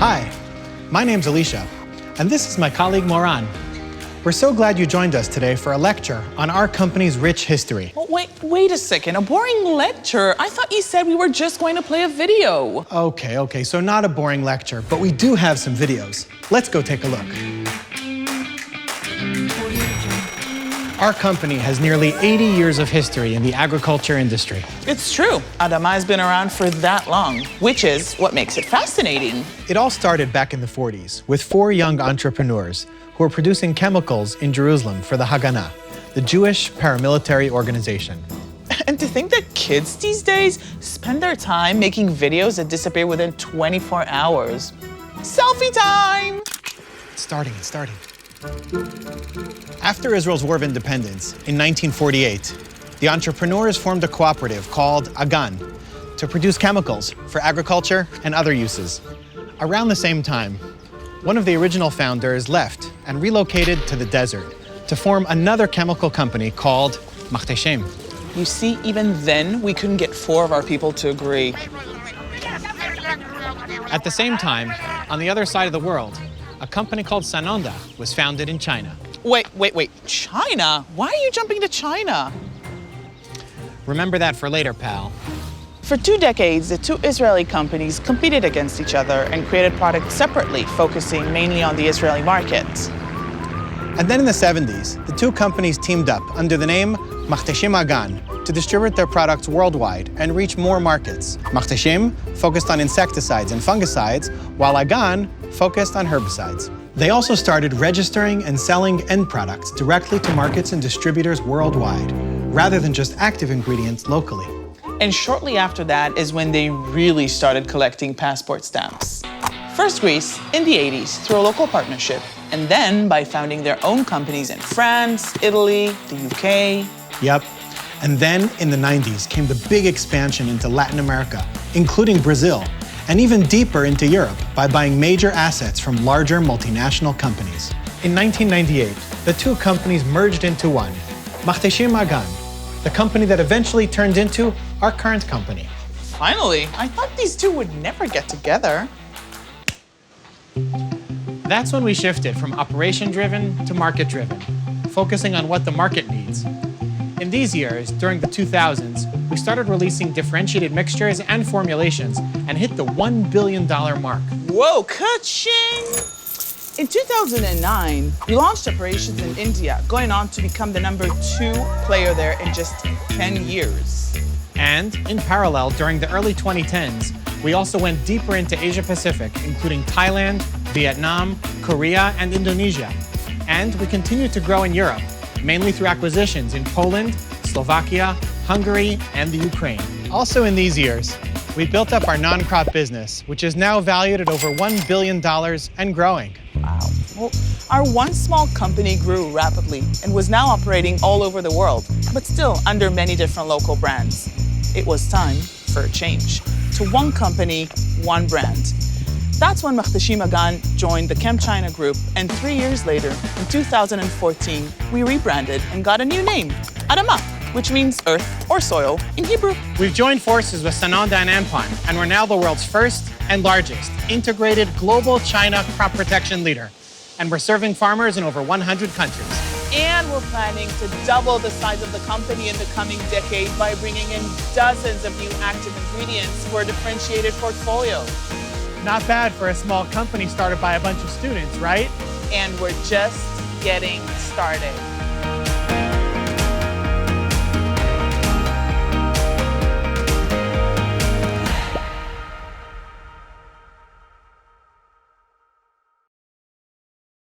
Hi, my name's Alicia, and this is my colleague Moran. We're so glad you joined us today for a lecture on our company's rich history. Oh, wait a second, a boring lecture? I thought you said we were just going to play a video. Okay, so not a boring lecture, but we do have some videos. Let's go take a look. Our company has nearly 80 years of history in the agriculture industry. It's true. Adama has been around for that long, which is what makes it fascinating. It all started back in the 40s with 4 young entrepreneurs who were producing chemicals in Jerusalem for the Haganah, the Jewish paramilitary organization. And to think that kids these days spend their time making videos that disappear within 24 hours. Selfie time! It's starting. After Israel's War of Independence in 1948, the entrepreneurs formed a cooperative called Agan to produce chemicals for agriculture and other uses. Around the same time, one of the original founders left and relocated to the desert to form another chemical company called Machteshem. You see, even then, we couldn't get 4 of our people to agree. At the same time, on the other side of the world, a company called Sanonda was founded in China. Wait, China? Why are you jumping to China? Remember that for later, pal. For 2 decades, the 2 Israeli companies competed against each other and created products separately, focusing mainly on the Israeli market. And then in the 70s, the 2 companies teamed up under the name Machteshem Agan to distribute their products worldwide and reach more markets. Machteshem focused on insecticides and fungicides, while Agan focused on herbicides. They also started registering and selling end products directly to markets and distributors worldwide, rather than just active ingredients locally. And shortly after that is when they really started collecting passport stamps. First Greece in the 80s through a local partnership, and then by founding their own companies in France, Italy, the UK. Yep. And then in the 90s came the big expansion into Latin America, including Brazil, and even deeper into Europe by buying major assets from larger multinational companies. In 1998, the 2 companies merged into one, Machteshem Agan, the company that eventually turned into our current company. Finally, I thought these 2 would never get together. That's when we shifted from operation-driven to market-driven, focusing on what the market needs. In these years, during the 2000s, we started releasing differentiated mixtures and formulations and hit the $1 billion mark. Whoa, ka-ching! In 2009, we launched operations in India, going on to become the number 2 player there in just 10 years. And in parallel, during the early 2010s, we also went deeper into Asia Pacific, including Thailand, Vietnam, Korea, and Indonesia. And we continued to grow in Europe, mainly through acquisitions in Poland, Slovakia, Hungary, and the Ukraine. Also in these years, we built up our non-crop business, which is now valued at over $1 billion and growing. Wow. Well, our once small company grew rapidly and was now operating all over the world, but still under many different local brands. It was time for a change to one company, one brand. That's when Machteshem Agan joined the ChemChina group, and 3 years later, in 2014, we rebranded and got a new name, Adama, which means earth or soil in Hebrew. We've joined forces with Sanonda and Ampan, and we're now the world's first and largest integrated global China crop protection leader. And we're serving farmers in over 100 countries. And we're planning to double the size of the company in the coming decade by bringing in dozens of new active ingredients for a differentiated portfolio. Not bad for a small company started by a bunch of students, right? And we're just getting started.